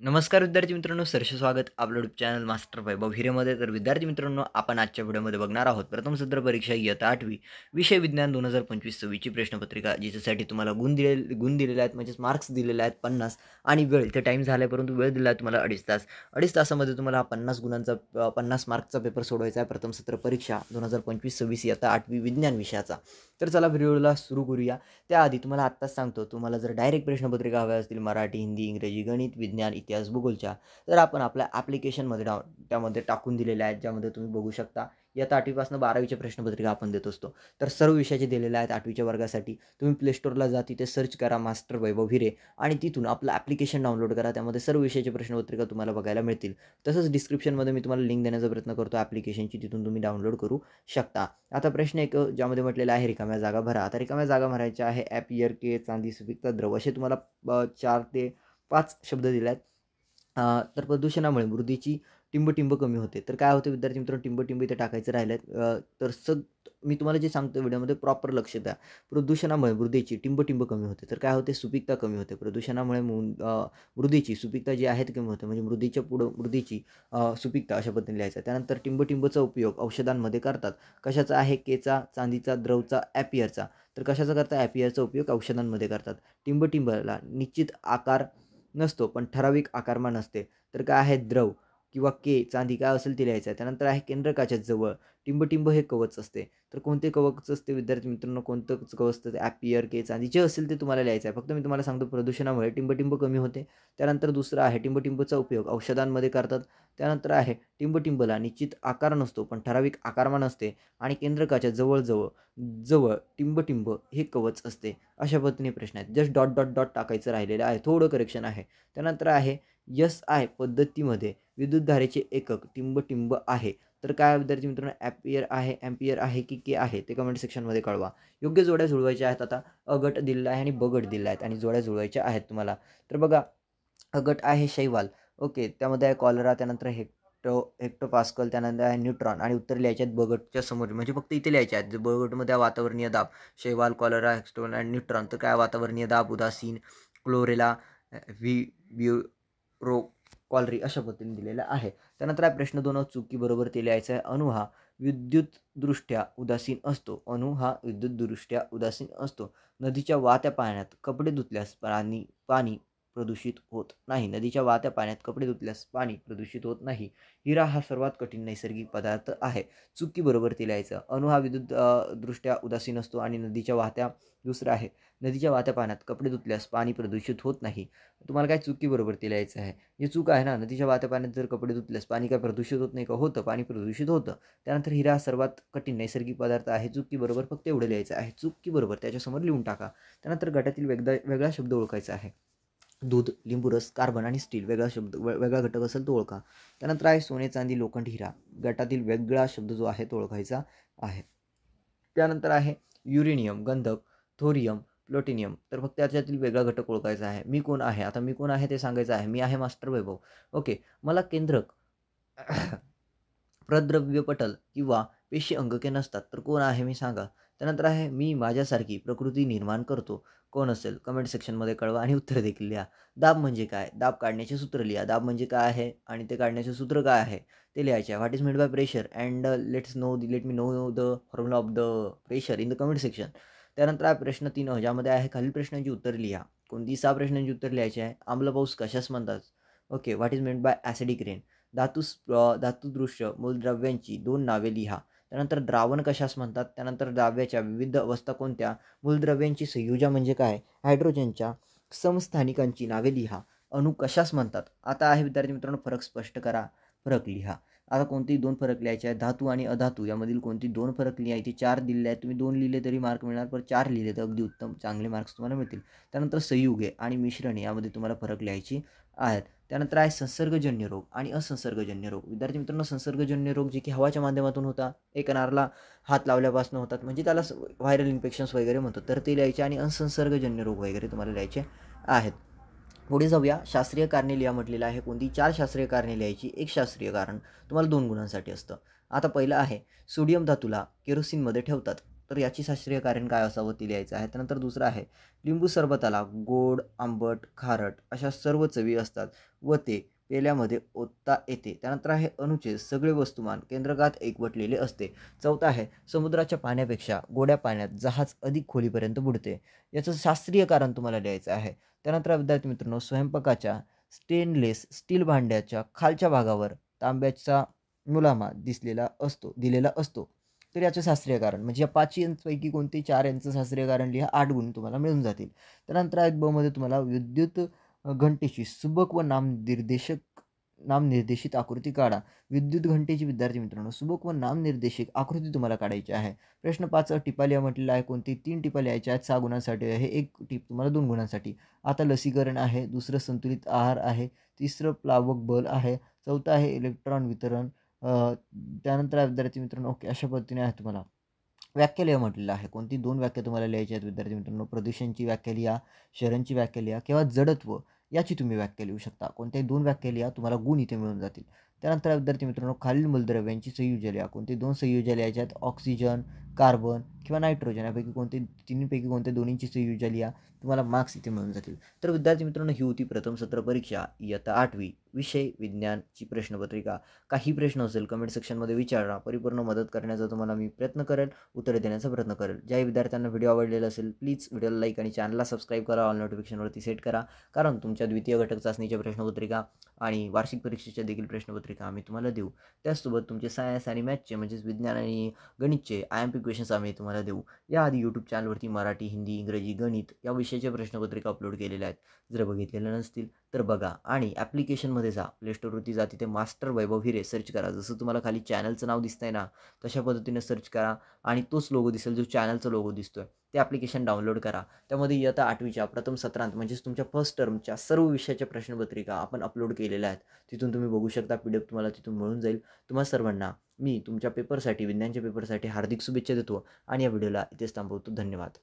नमस्कार विद्यार्थी मित्रांनो, सरसे स्वागत आपलं यूट्यूब चॅनल मास्टर वैभव हिरेमध्ये. तर विद्यार्थी मित्रांनो, आपण आजच्या व्हिडिओमध्ये बघणार आहोत प्रथम सत्र परीक्षा इयत्ता 8वी विषय विज्ञान 2025-26 ची प्रश्नपत्रिका, ज्याच्यासाठी तुम्हाला गुण दिलेले आहेत, म्हणजेच मार्क्स दिलेले आहेत 50 आणि वेळ इथे टाईम झाला आहे, परंतु वेळ दिला आहे तुम्हाला 2.5 तास. 2.5 तासामध्ये तुम्हाला हा 50 गुणांचा 50 मार्कचा पेपर सोडवायचा आहे, प्रथम सत्र परीक्षा 2025-26 इयत्ता 8वी विज्ञान विषयाचा. तर चला व्हिडिओला सुरू करूया. त्याआधी तुम्हाला आत्ताच सांगतो, तुम्हाला जर डायरेक्ट प्रश्नपत्रिका हव्या असतील मराठी, हिंदी, इंग्रजी, गणित, विज्ञान, इतिहास, भूगोलच्या, तर आपण आपल्या ॲप्लिकेशनमध्ये त्यामध्ये टाकून दिलेल्या आहेत, ज्यामध्ये तुम्ही बघू शकता. इयत्ता 8वीपासून 12वीच्या प्रश्नपत्रिका आपण देत असतो. तर सर्व विषयाचे दिलेले आहेत 8वीच्या वर्गासाठी. तुम्ही प्ले स्टोअरला जा, तिथे सर्च करा मास्टर वैभव हिरे आणि तिथून आपलं ॲप्लिकेशन डाउनलोड करा. त्यामध्ये सर्व विषयाची प्रश्नपत्रिका तुम्हाला बघायला मिळतील. तसंच डिस्क्रिप्शनमध्ये मी तुम्हाला लिंक देण्याचा प्रयत्न करतो ॲप्लिकेशनची, तिथून तुम्ही डाउनलोड करू शकता. आता प्रश्न एक ज्यामध्ये म्हटलेला आहे रिकाम्या जागा भरा. आता रिकाम्या जागा भरायच्या आहे ॲप, इयर, के, चांदी, सुपिकता, द्रव असे तुम्हाला 4 ते 5 शब्द दिले आहेत. तर प्रदूषणामुळे मृदेची टिंब कमी होते. तर काय होते विद्यार्थी मित्रांनो, टिंब इथे टाकायचं राहिलं. तर मी तुम्हाला जे सांगतो व्हिडिओमध्ये प्रॉपर लक्ष द्या. प्रदूषणामुळे मृदेची टिंब कमी होते. तर काय होते, सुपीकता कमी होते. प्रदूषणामुळे मृदेची सुपीकता जी आहे ती कमी होते. म्हणजे मृदेच्या पुढं मृदेची सुपीकता अशा पद्धतीने लिहायचं. त्यानंतर टिंबचा उपयोग औषधांमध्ये करतात. कशाचा आहे, केचा, चांदीचा, द्रवचा, ॲपियरचा. तर कशाचा करतात, ॲपियरचा उपयोग औषधांमध्ये करतात. टिंबला निश्चित आकार नसतो, पण ठराविक आकारमान असते. तर काय आहे, द्रव किंवा के, चांदी काय असेल ते लिहायचं आहे. त्यानंतर आहे केंद्रकाच्या जवळ. टिंब हे कवच असते. तर कोणते कवच असते विद्यार्थी मित्रांनो, कोणतं कवच असतं, ॲपियर, के, चांदी जे असेल ते तुम्हाला लिहायचं आहे. फक्त मी तुम्हाला सांगतो प्रदूषणामुळे टिंब कमी होते. त्यानंतर दुसरं आहे टिंबचा उपयोग औषधांमध्ये करतात. त्यानंतर आहे टिंबला निश्चित आकार नसतो, पण ठराविक आकारमान असते आणि केंद्रकाच्या जवळ टिंब हे कवच असते. अशा पद्धतीने प्रश्न आहेत. जस्ट डॉट टाकायचं राहिलेलं आहे. थोडं करेक्शन आहे. त्यानंतर आहे SI पद्धतीमध्ये विद्युतधारेचे एकक टिंब आहे. तर काय विद्यार्थी मित्रांनो, ॲम्पियर आहे की के आहे, ते कमेंट सेक्शनमध्ये कळवा. योग्य जोड्या जुळवायच्या आहेत. आता अ गट दिलेला आहे आणि ब गट दिलेला आहेत आणि जोड्या जुळवायच्या आहेत तुम्हाला. तर बघा, अ गट आहे शैवाल. ओके, त्यामध्ये आहे कॉलरा, त्यानंतर हेक्टोपास्कल, त्यानंतर आहे न्यूट्रॉन आणि उत्तर लिहायचे आहेत ब गटच्या समोर. म्हणजे फक्त इथे लिहायचे आहेत. ब गटमध्ये आहे वातावरणीय दाब, शैवाल, कॉलरा, हेक्टोन आणि न्यूट्रॉन. तर काय वातावरणीय दाब, उदासीन, क्लोरेला, ब्युरो कॉलरी अशा पद्धतीने दिलेला आहे. त्यानंतर आहे प्रश्न 2 चुकी बरोबर ते लिहायचं आहे. अणु हा विद्युतदृष्ट्या उदासीन असतो. नदीच्या वाहत्या पाण्यात कपडे धुतल्यास पाणी प्रदूषित होत नाही. नदीच्या वाहत्या पाण्यात कपडे धुतल्यास पाणी प्रदूषित होत नाही. हिरा हा सर्वात कठीण नैसर्गिक पदार्थ आहे. चुकी बरोबर ते लिहायचं. अणु हा दृष्ट्या उदासीन असतो आणि दुसरं आहे, नदीच्या वाहत्या पाण्यात कपडे धुतल्यास पाणी प्रदूषित होत नाही. तुम्हाला काय चुकी बरोबर ते लिहायचं आहे. हे चूक आहे ना, नदीच्या वाहत्या पाण्यात जर कपडे धुतल्यास पाणी काय प्रदूषित होत नाही का? होतं, पाणी प्रदूषित होतं. त्यानंतर हिरा हा सर्वात कठीण नैसर्गिक पदार्थ आहे. चुकी बरोबर फक्त एवढं लिहायचं आहे. चुकी बरोबर त्याच्यासमोर लिहून टाका. त्यानंतर गटातील वेगळा शब्द ओळखायचा आहे. दूध, लिंबू रस, कार्बन आणि स्टील वेगळा घटक असेल तो ओळखा. त्यानंतर आहे सोने, चांदी, लोखंड, हिरा. गटातील वेगळा शब्द जो आहे तो ओळखायचा आहे. त्यानंतर आहे युरेनियम, गंधक, थोरियम, प्लॅटिनियम. तर फक्त त्याच्यातील वेगळा घटक ओळखायचा आहे. मी कोण आहे, आता मी कोण आहे ते सांगायचं आहे. मी आहे मास्टर वैभव. ओके, मला केंद्रक प्रद्रव्य पटल किंवा पेशी अंगके नसतात. तर कोण आहे मी सांगा. त्यानंतर आहे मी माझ्यासारखी प्रकृती निर्माण करतो. कोण असेल कमेंट सेक्शनमध्ये कळवा आणि उत्तर देखील लिहा. दाब म्हणजे काय, दाब काढण्याचे सूत्र लिहा. दाब म्हणजे काय आहे आणि ते काढण्याचे सूत्र काय आहे ते लिहायचे आहे. What is made by pressure and let me know the formula of the pressure in the comment section. त्यानंतर आहे प्रश्न 3 ज्यामध्ये आहे खालील प्रश्नांची उत्तर लिहा. कोणती 6 प्रश्नांची उत्तर लिहायची आहे. आम्ल पाऊस कशास म्हणतात. Okay, what is made by acidic rain. धातुदृश्य मूलद्रव्यांची 2 नावे लिहा. त्यानंतर द्रावण कशास म्हणतात. त्यानंतर द्राव्याच्या विविध अवस्था कोणत्या. मूलद्रव्यांची संयुजा म्हणजे काय. हायड्रोजनच्या समस्थानिकांची नावे लिहा. अणू कशास म्हणतात. आता आहे विद्यार्थी मित्रांनो, फरक स्पष्ट करा, फरक लिहा. आता कोणतेही 2 फरक लिहायचे आहेत. धातू आणि अधातू यामधील कोणती 2 फरक लिहा. इथे 4 दिले आहेत. तुम्ही 2 लिहिले तरी मार्क मिळणार, पण 4 लिहिले तर अगदी उत्तम, चांगले मार्क्स तुम्हाला मिळतील. त्यानंतर संयुगे आणि मिश्रणे यामध्ये तुम्हाला फरक लिहायची आहेत. त्यानंतर आहे संसर्गजन्य रोग आणि असंसर्गजन्य रोग. विद्यार्थी मित्रांनो, संसर्गजन्य रोग जे की हवाच्या माध्यमातून होता, एकमेकांना हात लावल्यापासून होतात, म्हणजे त्याला व्हायरल इन्फेक्शन्स वगैरे म्हणतो, तर ते लिहायचे. आणि असंसर्गजन्य रोग वगैरे तुम्हाला लिहायचे आहेत. पुढे जाऊया. शास्त्रीय कारणे लिहा म्हटलेलं आहे. कोणती 4 शास्त्रीय कारणे लिहायची. एक शास्त्रीय कारण तुम्हाला 2 गुणांसाठी असतं. आता पहिलं आहे, सोडियम धातूला केरोसिनमध्ये ठेवतात. तर याची शास्त्रीय कारण काय असावं ते लिहायचं आहे. त्यानंतर दुसरं आहे, लिंबू सरबताला गोड, आंबट, खारट अशा सर्व चवी असतात व ते पेल्यामध्ये ओतता येते. त्यानंतर आहे अनुच्छेद, सगळे वस्तुमान केंद्रगात एकवटलेले असते. चौथा आहे, समुद्राच्या पाण्यापेक्षा गोड्या पाण्यात जहाज अधिक खोलीपर्यंत बुडते. याचं शास्त्रीय कारण तुम्हाला लिहायचं आहे. त्यानंतर विद्यार्थी मित्रांनो, स्वयंपाकाच्या स्टेनलेस स्टील भांड्याच्या खालच्या भागावर तांब्याचा मुलामा दिलेला असतो. तर याचं शास्त्रीय कारण म्हणजे या 5 यांपैकी कोणते 4 यांचं शास्त्रीय कारण लिहा, 8 गुण तुम्हाला मिळून जातील. त्यानंतर आहे ब मध्ये तुम्हाला विद्युत घंटेची सुबक व नामनिर्देशित आकृती काढा. विद्युत घंटेची विद्यार्थी मित्रांनो सुबक व नामनिर्देशित आकृती तुम्हाला काढायची आहे. प्रश्न 5 टिपा म्हटलेला आहे. कोणती 3 टिपा लिहायच्या आहेत. 6 गुणांसाठी आहे. 1 टिप तुम्हाला 2 गुणांसाठी. आता लसीकरण आहे. दुसरं संतुलित आहार आहे. तिसरं प्लावक बल आहे. चौथं आहे इलेक्ट्रॉन वितरण. त्यानंतर विद्यार्थी मित्रांनो ओके अशा पद्धतीने आहे तुम्हाला व्याख्या लिहा म्हटलेलं आहे. कोणती 2 व्याख्या तुम्हाला लिहायच्या आहेत विद्यार्थी मित्रांनो. प्रदूषणची व्याख्या लिहा, शरणची व्याख्या लिहा किंवा जडत्व याची तुम्ही व्याख्या लिहू शकता. कोणत्याही 2 व्याख्या लिहा, तुम्हाला गुण इथे मिळून जातील. त्यानंतर विद्यार्थी मित्रांनो खालील मूलद्रव्यांची संयुज्य लिहा. कोणती 2 संयुज्य लिहायच्या आहेत. ऑक्सिजन, कार्बन किंवा नायट्रोजन यापैकी कोणते तिन्हीपैकी कोणत्या दोन्हींची संयुज्य लिहा. तुम्हाला मार्क्स इथे मिळून जातील. तर विद्यार्थी मित्रांनो ही होती प्रथम सत्र परीक्षा इयत्ता 8वी विषय विज्ञानची प्रश्नपत्रिका. काही प्रश्न असेल कमेंट सेक्शनमध्ये विचारा. परिपूर्ण मदत करण्याचा तुम्हाला मी प्रयत्न करेल, उत्तरे देण्याचा प्रयत्न करेल. ज्याही विद्यार्थ्यांना व्हिडिओ आवडलेला असेल प्लीज व्हिडिओला लाईक आणि चॅनलला सबस्क्राईब करा. ऑल नोटिफिकेशनवरती सेट करा. कारण तुमच्या द्वितीय घटक चाचणीच्या प्रश्नपत्रिका आणि वार्षिक परीक्षेच्या देखील प्रश्नपत्रिका आम्ही तुम्हाला देऊ. त्याचसोबत तुमचे सायन्स आणि मॅथ्सचे म्हणजेच विज्ञान आणि गणितचे IMP क्वेश्चन्स आम्ही तुम्हाला देऊ. याआधी यूट्यूब चॅनलवरती मराठी, हिंदी, इंग्रजी, गणित या विषयाच्या प्रश्नपत्रिका अपलोड केलेल्या आहेत. जर बघितलेल्या नसतील तर बघा आणि ॲप्लिकेशनमध्ये जा, प्ले स्टोरवरती जा, तिथे मास्टर वैभव हिरे सर्च करा. जसं तुम्हाला खाली चॅनलचं नाव दिसतंय ना तशा पद्धतीने सर्च करा आणि तोच लोगो दिसेल जो चॅनलचा लोगो दिसतोय. ते ॲप्लिकेशन डाउनलोड करा. त्यामध्ये इयत्ता 8वीच्या प्रथम सत्रांत म्हणजेच तुमच्या फर्स्ट टर्मच्या सर्व विषयाच्या प्रश्नपत्रिका आपण अपलोड केलेल्या आहेत. तिथून तुम्ही बघू शकता. PDF तुम्हाला तिथून मिळून जाईल. तुम्हा सर्वांना मी तुमच्या पेपरसाठी विज्ञानच्या पेपरसाठी हार्दिक शुभेच्छा देतो आणि या व्हिडिओला इथेच थांबवतो. धन्यवाद.